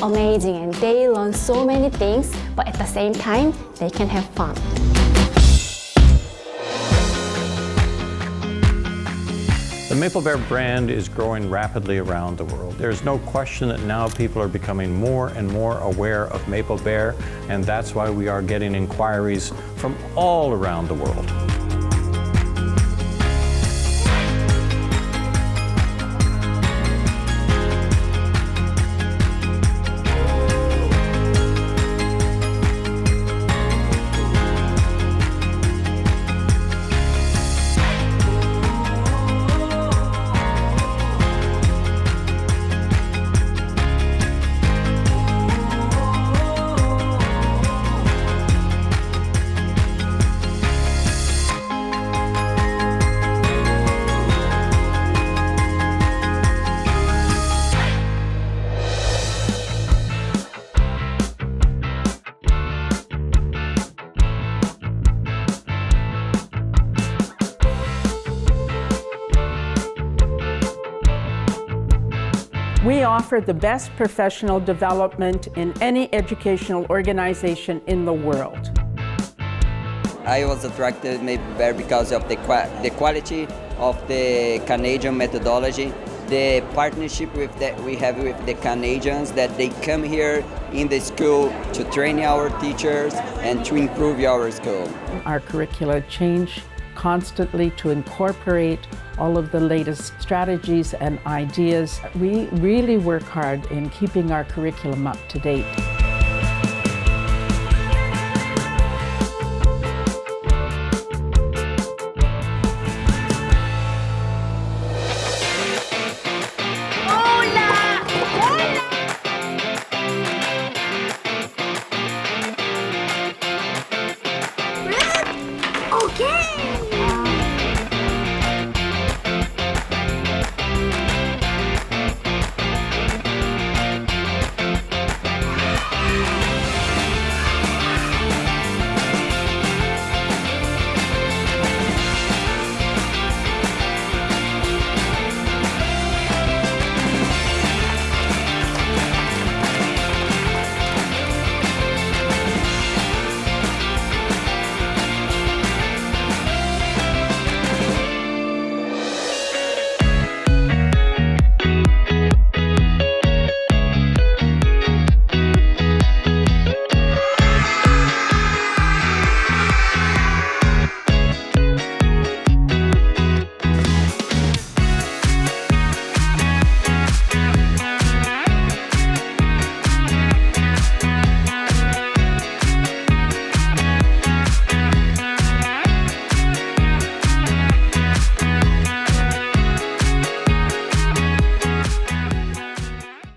amazing and they learn so many things, but at the same time, they can have fun. The Maple Bear brand is growing rapidly around the world. There's no question that now people are becoming more and more aware of Maple Bear, and that's why we are getting inquiries from all around the world. We offer the best professional development in any educational organization in the world. I was attracted to Maple Bear because of the quality of the Canadian methodology, the partnership that we have with the Canadians, that they come here in the school to train our teachers and to improve our school. Our curricula change constantly to incorporate all of the latest strategies and ideas. We really work hard in keeping our curriculum up to date.